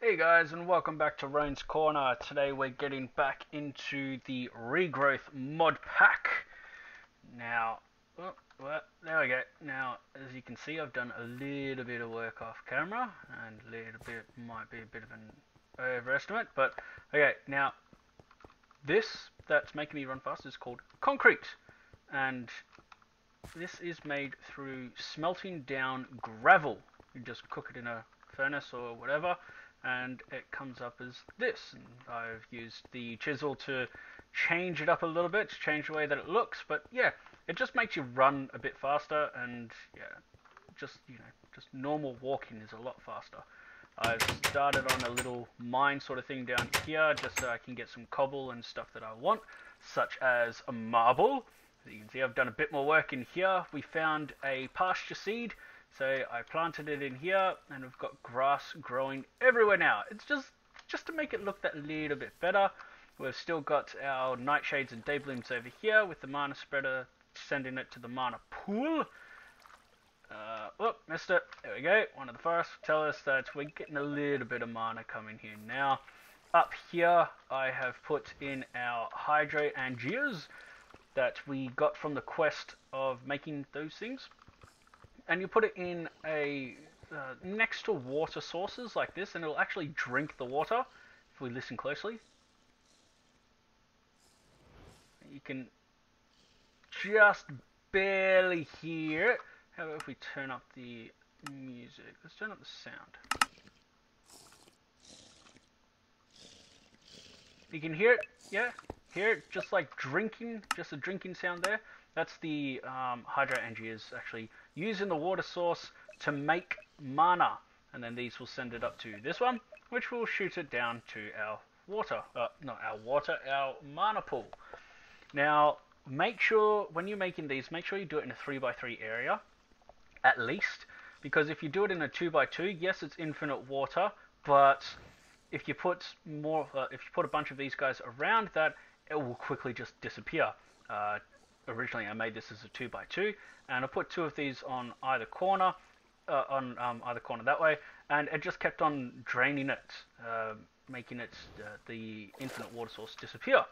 Hey guys, and welcome back to Roan's Corner. Today we're getting back into the Regrowth mod pack. Now, well, there we go. Now, as you can see, I've done a little bit of work off camera, and a little bit might be a bit of an overestimate, but okay, now, this that's making me run fast is called concrete, and this is made through smelting down gravel. You just cook it in a furnace or whatever, and it comes up as this. And I've used the chisel to change it up a little bit, to change the way that it looks. But yeah, it just makes you run a bit faster, and yeah, just normal walking is a lot faster. I've started on a little mine sort of thing down here, just so I can get some cobble and stuff that I want, such as a marble. As you can see, I've done a bit more work in here. We found a pasture seed, so I planted it in here, and we've got grass growing everywhere now. It's just to make it look that little bit better. We've still got our nightshades and dayblooms over here with the mana spreader sending it to the mana pool. Missed it. There we go. One of the forests tell us that we're getting a little bit of mana coming here now. Up here, I have put in our hydrangeas that we got from the quest of making those things. And you put it in a next to water sources like this, and it'll actually drink the water. If we listen closely, you can just barely hear it. How about if we turn up the music? Let's turn up the sound. You can hear it, yeah? Hear it just like drinking, just a drinking sound there. That's the hydrangeas actually using the water source to make mana. And then these will send it up to this one, which will shoot it down to our water. Not our water, our mana pool. Now, make sure, when you're making these, make sure you do it in a 3x3 area, at least. Because if you do it in a 2x2, yes, it's infinite water, but if you put a bunch of these guys around that, it will quickly just disappear. Originally, I made this as a 2x2, and I put two of these on either corner, either corner that way, and it just kept on draining it, making it the infinite water source disappear.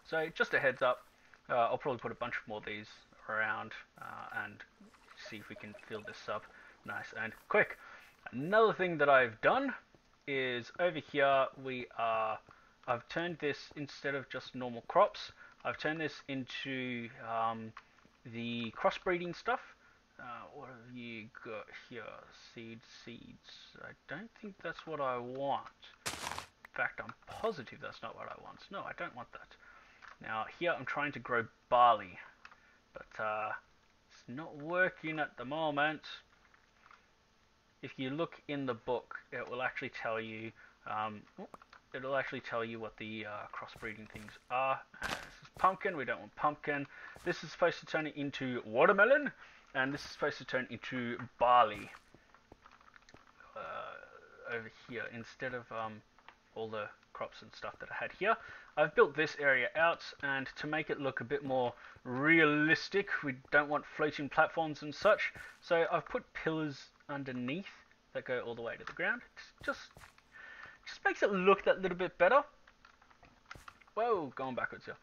So just a heads up, I'll probably put a bunch more of these around and see if we can fill this up nice and quick. Another thing that I've done is over here I've turned this, instead of just normal crops, I've turned this into the crossbreeding stuff. What have you got here? Seeds. I don't think that's what I want. In fact, I'm positive that's not what I want. No, I don't want that. Now, here I'm trying to grow barley, but it's not working at the moment. If you look in the book, it will actually tell you what the crossbreeding things are. This is pumpkin. We don't want pumpkin. This is supposed to turn it into watermelon, and this is supposed to turn into barley over here instead of all the crops and stuff that I had here. I've built this area out, and to make it look a bit more realistic, we don't want floating platforms and such, so I've put pillars underneath that go all the way to the ground. Just makes it look that little bit better. Whoa, going backwards here.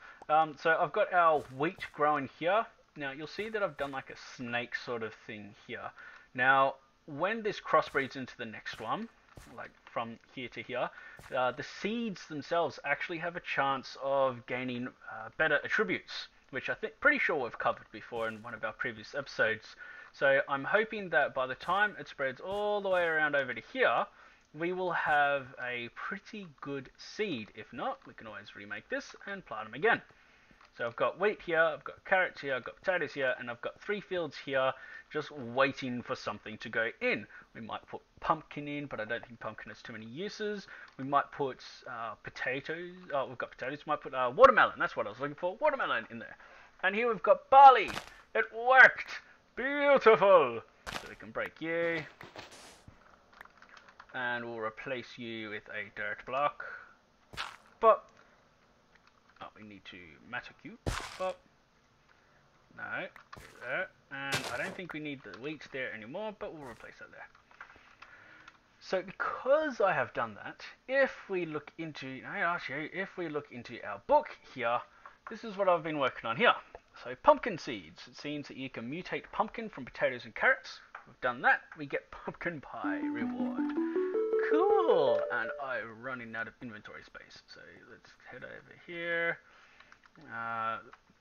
So I've got our wheat growing here. Now you'll see that I've done like a snake sort of thing here. Now when this crossbreeds into the next one, like from here to here, the seeds themselves actually have a chance of gaining better attributes, which I think pretty sure we've covered before in one of our previous episodes. So I'm hoping that by the time it spreads all the way around over to here, we will have a pretty good seed. If not, we can always remake this and plant them again. So I've got wheat here, I've got carrots here, I've got potatoes here, and I've got 3 fields here just waiting for something to go in. We might put pumpkin in, but I don't think pumpkin has too many uses. We might put potatoes. Oh, we've got potatoes. We might put watermelon. That's what I was looking for. Watermelon in there. And here we've got barley. It worked. Beautiful. So we can break you. And we'll replace you with a dirt block. But we need to matter cube. But no, there. And I don't think we need the wheat there anymore, but we'll replace that there. So because I have done that, if we look into, if we look into our book here, this is what I've been working on here. So pumpkin seeds. It seems that you can mutate pumpkin from potatoes and carrots. We've done that. We get pumpkin pie reward. Cool. And I'm running out of inventory space. So let's head over here.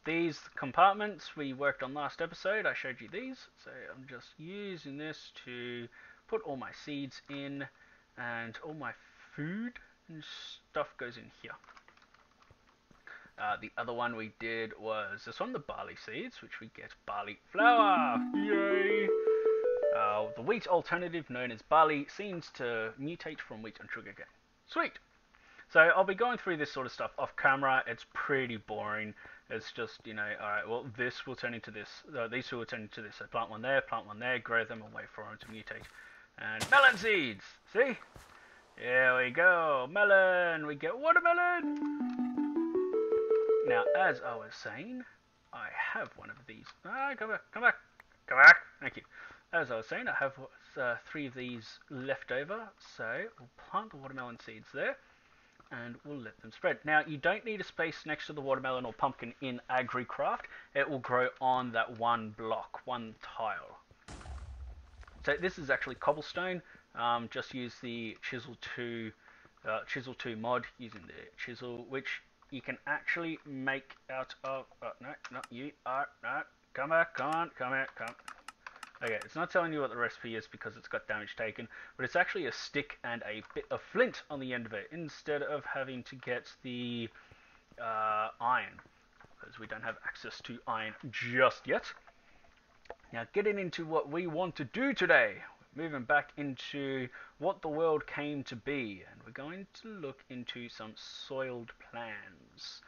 These compartments we worked on last episode. I showed you these. So I'm just using this to put all my seeds in, and all my food and stuff goes in here. The other one we did was this one, the barley seeds, which we get barley flour. Yay! The wheat alternative, known as barley, seems to mutate from wheat and sugarcane. Sweet! So I'll be going through this sort of stuff off camera. It's pretty boring. It's just, alright, well, this will turn into this. These two will turn into this. So plant one there, grow them, and wait for them to mutate. And melon seeds! See? Here we go. Melon! We get watermelon! Now, as I was saying, I have one of these. Come back. Thank you. As I was saying, I have 3 of these left over. So we'll plant the watermelon seeds there, and we'll let them spread. Now, you don't need a space next to the watermelon or pumpkin in Regrowth. It will grow on that one block, one tile. So this is actually cobblestone. Just use the Chisel 2 mod using the chisel, which you can actually make out of... come back, come here. Okay, it's not telling you what the recipe is because it's got damage taken, but it's actually a stick and a bit of flint on the end of it, instead of having to get the iron, because we don't have access to iron just yet. Now, getting into what we want to do today, we're moving back into what the world came to be, and we're going to look into some soiled plans.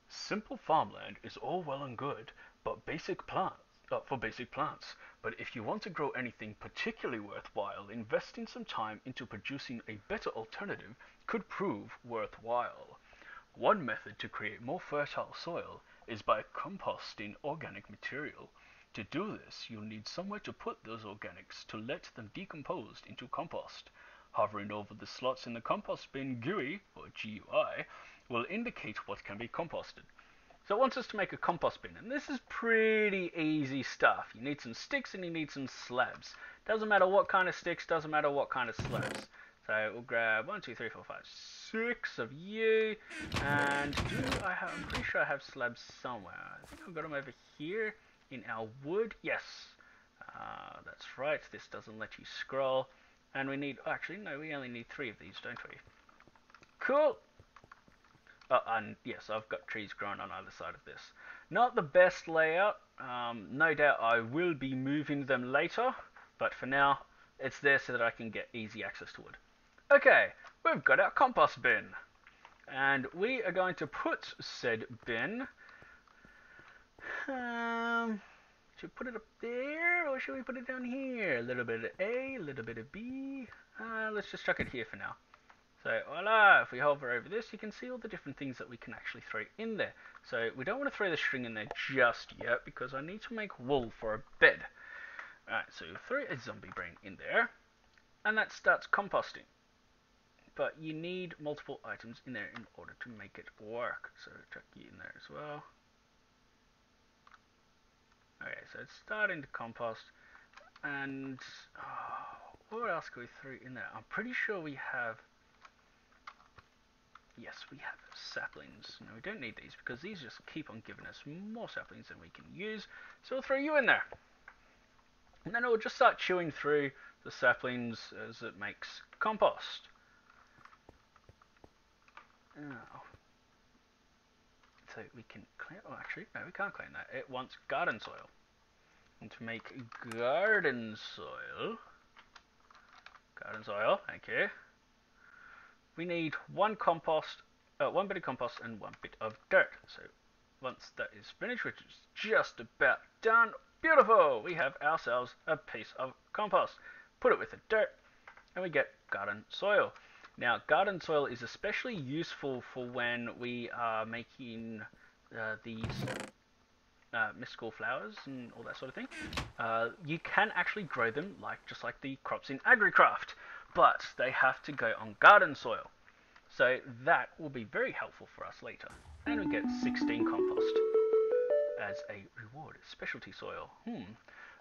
Simple farmland is all well and good, but for basic plants. But if you want to grow anything particularly worthwhile, investing some time into producing a better alternative could prove worthwhile. One method to create more fertile soil is by composting organic material. To do this, you'll need somewhere to put those organics to let them decompose into compost. Hovering over the slots in the compost bin GUI, or GUI, will indicate what can be composted. So it wants us to make a compost bin, and this is pretty easy stuff. You need some sticks and you need some slabs. Doesn't matter what kind of sticks, doesn't matter what kind of slabs. So we'll grab 1, 2, 3, 4, 5, 6 of you, and I'm pretty sure I have slabs somewhere. I think I've got them over here in our wood. Yes, that's right. This doesn't let you scroll, and we need. Actually, no, we only need 3 of these, don't we? Cool. And yes, I've got trees growing on either side of this. Not the best layout. No doubt I will be moving them later, but for now, it's there so that I can get easy access to wood. Okay, we've got our compost bin, and we are going to put said bin. Should we put it up there, or should we put it down here? A little bit of A, a little bit of B. Let's just chuck it here for now. So voila, if we hover over this, you can see all the different things that we can actually throw in there. So we don't want to throw the string in there just yet, because I need to make wool for a bed. Alright, so throw a zombie brain in there, and that starts composting. But you need multiple items in there in order to make it work. So chuck you in there as well. Okay, so it's starting to compost, and what else can we throw in there? I'm pretty sure we have... Yes, we have saplings. No, we don't need these, because these just keep on giving us more saplings than we can use. So we'll throw you in there. And then it will just start chewing through the saplings as it makes compost. Oh. So we can clean... Oh, actually, no, we can't clean that. It wants garden soil. And to make garden soil... thank you. We need one bit of compost and 1 bit of dirt. So once that is finished, which is just about done, beautiful! We have ourselves a piece of compost. Put it with the dirt, and we get garden soil. Now, garden soil is especially useful for when we are making these mystical flowers and all that sort of thing. You can actually grow them just like the crops in Regrowth. but they have to go on garden soil. So that will be very helpful for us later. And we get 16 compost as a reward. Specialty soil.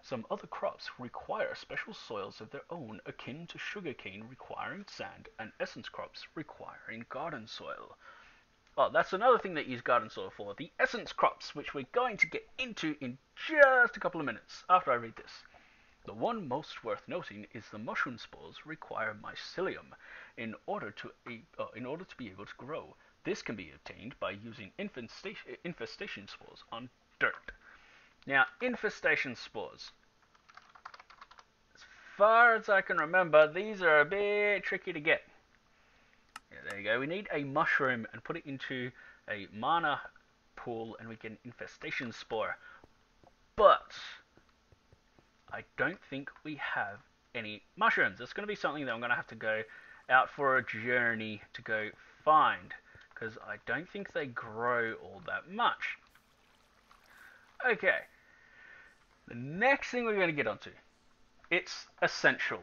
Some other crops require special soils of their own, akin to sugarcane requiring sand, and essence crops requiring garden soil. Oh, that's another thing that you use garden soil for. The essence crops, which we're going to get into in just a couple of minutes after I read this. The one most worth noting is the mushroom spores require mycelium in order to be able to grow. This can be obtained by using infestation spores on dirt. Now, infestation spores. As far as I can remember, these are a bit tricky to get. Yeah, there you go. We need a mushroom and put it into a mana pool and we get an infestation spore. But I don't think we have any mushrooms. It's going to be something that I'm going to have to go out for a journey to go find, because I don't think they grow all that much. Okay. The next thing we're going to get onto. It's essential.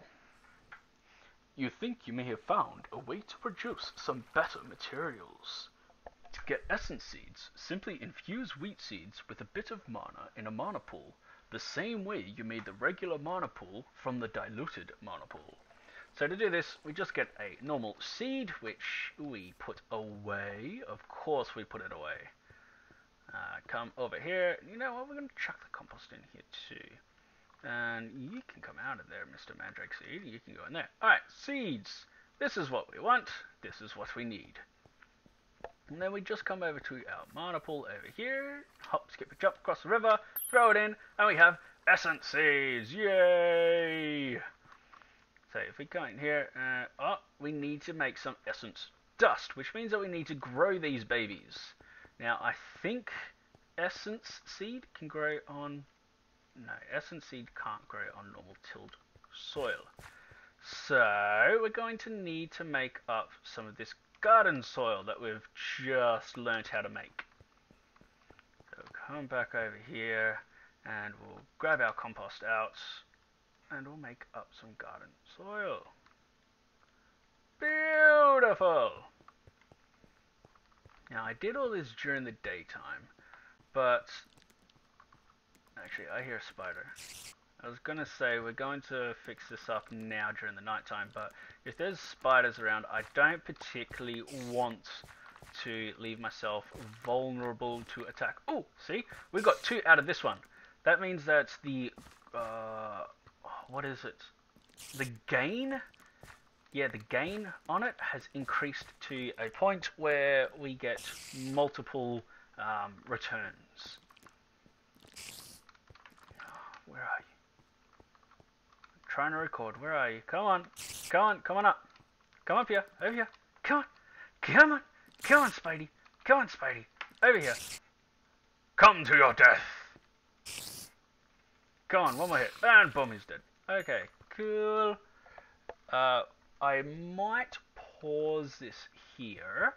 You think you may have found a way to produce some better materials. To get essence seeds, simply infuse wheat seeds with a bit of mana in a mana pool, the same way you made the regular mana pool from the diluted mana pool. So to do this, we just get a normal seed, which we put away. Of course we put it away. Come over here. You know what, we're going to chuck the compost in here too. And you can come out of there, Mr. Mandrake Seed. You can go in there. Alright, seeds. This is what we want. This is what we need. And then we just come over to our mana pool over here. Hop, skip, a jump across the river. Throw it in. And we have essence seeds. Yay! So if we come in here, we need to make some essence dust, which means that we need to grow these babies. Now, I think essence seed can grow on... No, essence seed can't grow on normal tilled soil. So, we're going to need to make up some of this garden soil that we've just learnt how to make. So, come back over here, and we'll grab our compost out, and we'll make up some garden soil. Beautiful! Now, I did all this during the daytime, but... Actually, I hear a spider. I was going to say we're going to fix this up now during the nighttime, but if there's spiders around, I don't particularly want to leave myself vulnerable to attack. Oh, see? We got 2 out of this one. That means that the... what is it? The gain? Yeah, the gain on it has increased to a point where we get multiple returns. Where are you? I'm trying to record. Where are you? Come on. Come on. Come on up. Come up here. Over here. Come on. Come on. Come on, Spidey. Come on, Spidey. Over here. Come to your death. Come on. One more hit. And boom, he's dead. Okay. Cool. I might pause this here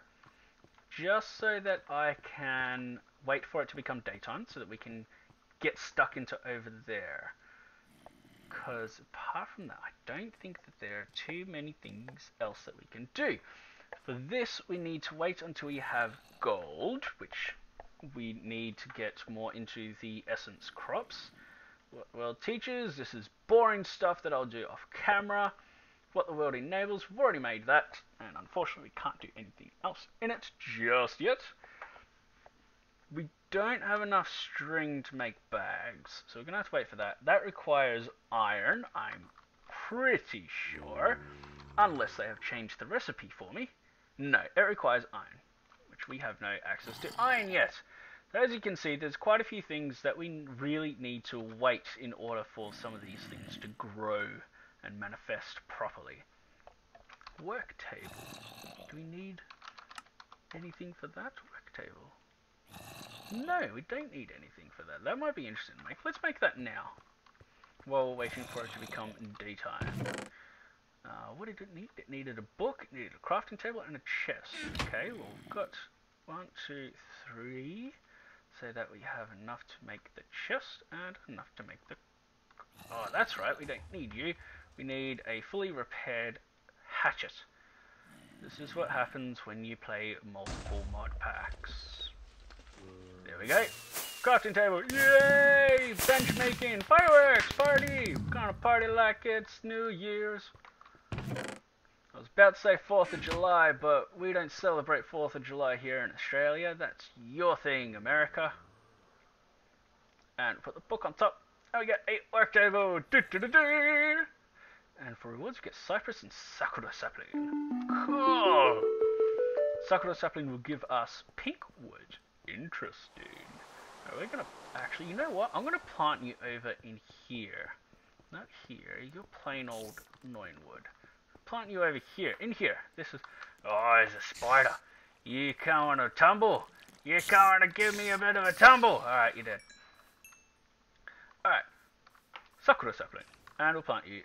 just so that I can wait for it to become daytime so that we can get stuck into over there, because apart from that I don't think that there are too many things else that we can do. For this we need to wait until we have gold, which we need to get more into the essence crops. Well, teachers, this is boring stuff that I'll do off camera. What the world enables, we've already made that, and unfortunately we can't do anything else in it just yet. We don't have enough string to make bags, so we're going to have to wait for that. That requires iron, I'm pretty sure, unless they have changed the recipe for me. No, it requires iron, which we have no access to iron yet. So as you can see, there's quite a few things that we really need to wait in order for some of these things to grow and manifest properly. Work table. Do we need anything for that work table? No, we don't need anything for that. That might be interesting to make. Let's make that now, while we're waiting for it to become daytime. What did it need? It needed a book, it needed a crafting table, and a chest. Okay, well, we've got 1, 2, 3, so that we have enough to make the chest, and enough to make the... Oh, that's right, we don't need you. We need a fully repaired hatchet. This is what happens when you play multiple mod packs. There we go. Crafting table. Yay! Bench making. Fireworks. Party. Gonna party like it's New Year's. I was about to say 4th of July, but we don't celebrate 4th of July here in Australia. That's your thing, America. And put the book on top. And we get 8 work table. And for rewards, we get cypress and sakura sapling. Cool. Sakura sapling will give us pink wood. Interesting. Now we're gonna actually, you know what? I'm gonna plant you over in here. Not here. You're plain old annoying wood. Plant you over here. In here. This is. Oh, there's a spider. You coming to tumble? You coming to give me a bit of a tumble? All right, you did. All right. Sakura sapling, and we'll plant you.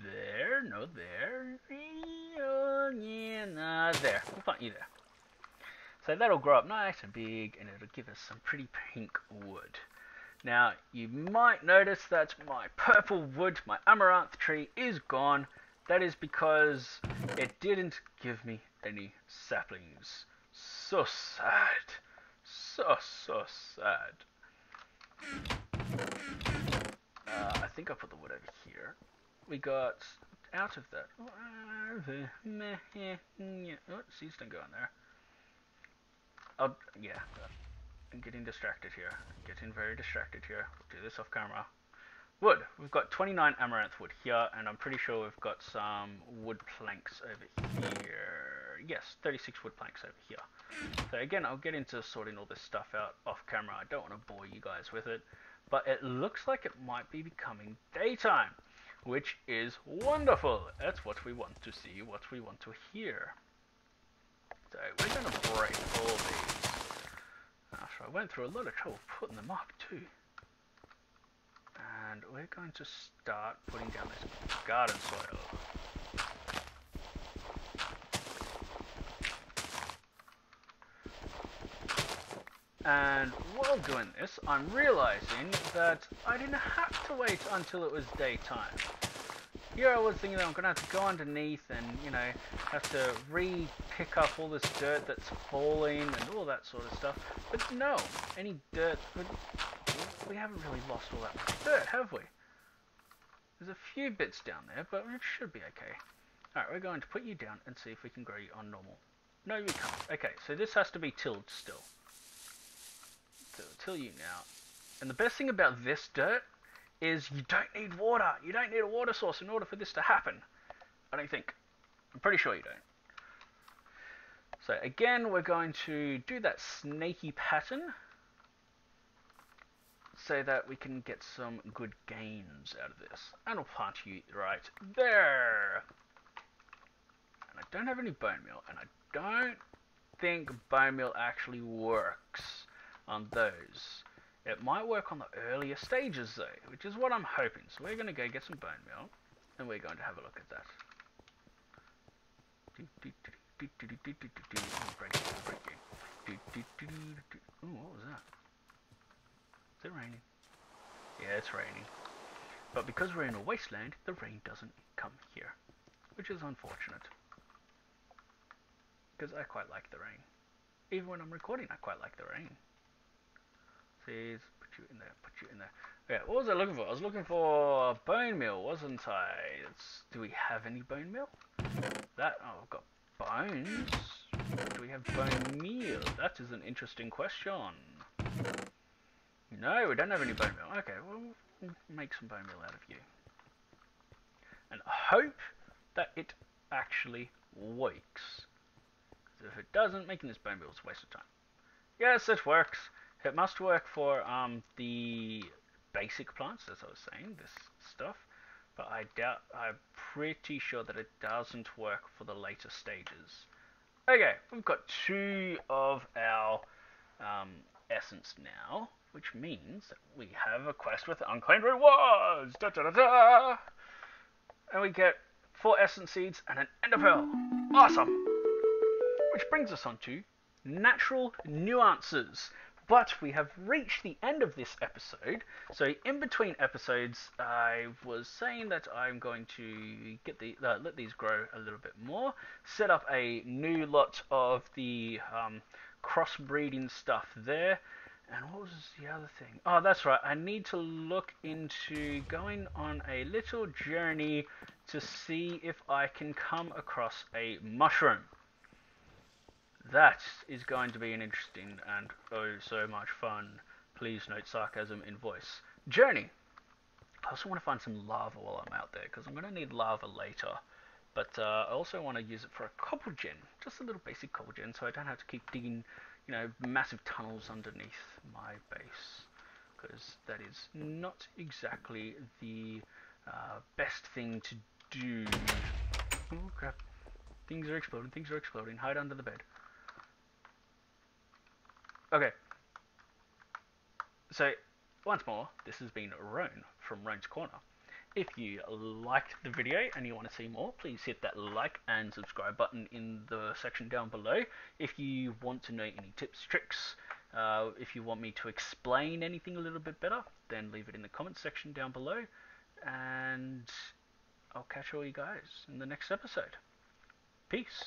There, no, there, yeah, nah, there. We'll plant you there. So that'll grow up nice and big, and it'll give us some pretty pink wood. Now, you might notice that my purple wood, my amaranth tree, is gone. That is because it didn't give me any saplings. So sad. So sad. I think I put the wood over here. We got out of that. Oh, seeds don't go in there. Yeah. I'm getting distracted here. Getting very distracted here. We'll do this off camera. Wood. We've got 29 amaranth wood here, and I'm pretty sure we've got some wood planks over here. Yes, 36 wood planks over here. So again, I'll get into sorting all this stuff out off camera. I don't want to bore you guys with it. But it looks like it might be becoming daytime, which is wonderful. That's what we want to see, what we want to hear. So we're going to break all these. After I went through a lot of trouble putting them up too. And we're going to start putting down this garden soil. And while doing this, I'm realizing that I didn't have to wait until it was daytime. Here I was thinking that I'm going to have to go underneath and, you know, have to re-pick up all this dirt that's falling and all that sort of stuff. But no, any dirt, we haven't really lost all that much dirt, have we? There's a few bits down there, but it should be okay. Alright, we're going to put you down and see if we can grow you on normal. No, we can't. Okay, so this has to be tilled still. So till you now. And the best thing about this dirt is you don't need water. You don't need a water source in order for this to happen. I don't think. I'm pretty sure you don't. So again, we're going to do that snaky pattern so that we can get some good gains out of this. And I'll plant you right there. And I don't have any bone meal, and I don't think bone meal actually works on those. It might work on the earlier stages though, which is what I'm hoping. So we're going to go get some bone meal, and we're going to have a look at that. Ooh, what was that? Is it raining? Yeah, it's raining. But because we're in a wasteland, the rain doesn't come here, which is unfortunate. Because I quite like the rain. Even when I'm recording, I quite like the rain. Please, put you in there, put you in there. Yeah, what was I looking for? I was looking for bone meal, wasn't I? Do we have any bone meal? That, oh, I've got bones. Do we have bone meal? That is an interesting question. No, we don't have any bone meal. Okay, well, we'll make some bone meal out of you. And hope that it actually works. If it doesn't, making this bone meal is a waste of time. Yes, it works. It must work for the basic plants, as I was saying, this stuff. But I'm pretty sure that it doesn't work for the later stages. Okay, we've got 2 of our essence now, which means that we have a quest with unclaimed rewards. Da, da, da, da. And we get 4 essence seeds and an ender pearl. Awesome! Which brings us on to natural nuances. But we have reached the end of this episode. So in between episodes, I was saying that I'm going to let these grow a little bit more, set up a new lot of the crossbreeding stuff there. And what was the other thing? Oh, that's right. I need to look into going on a little journey to see if I can come across a mushroom. That is going to be an interesting and oh so much fun, please note sarcasm in voice, journey. I also want to find some lava while I'm out there, because I'm going to need lava later. But I also want to use it for a cobble gen, just a little basic cobble gen, so I don't have to keep digging, massive tunnels underneath my base. Because that is not exactly the best thing to do. Oh crap. Things are exploding. Hide under the bed. Okay, so once more, this has been Roan from Roan's Corner. If you liked the video and you want to see more, please hit that like and subscribe button in the section down below. If you want to know any tips, tricks, if you want me to explain anything a little bit better, then leave it in the comments section down below. And I'll catch all you guys in the next episode. Peace.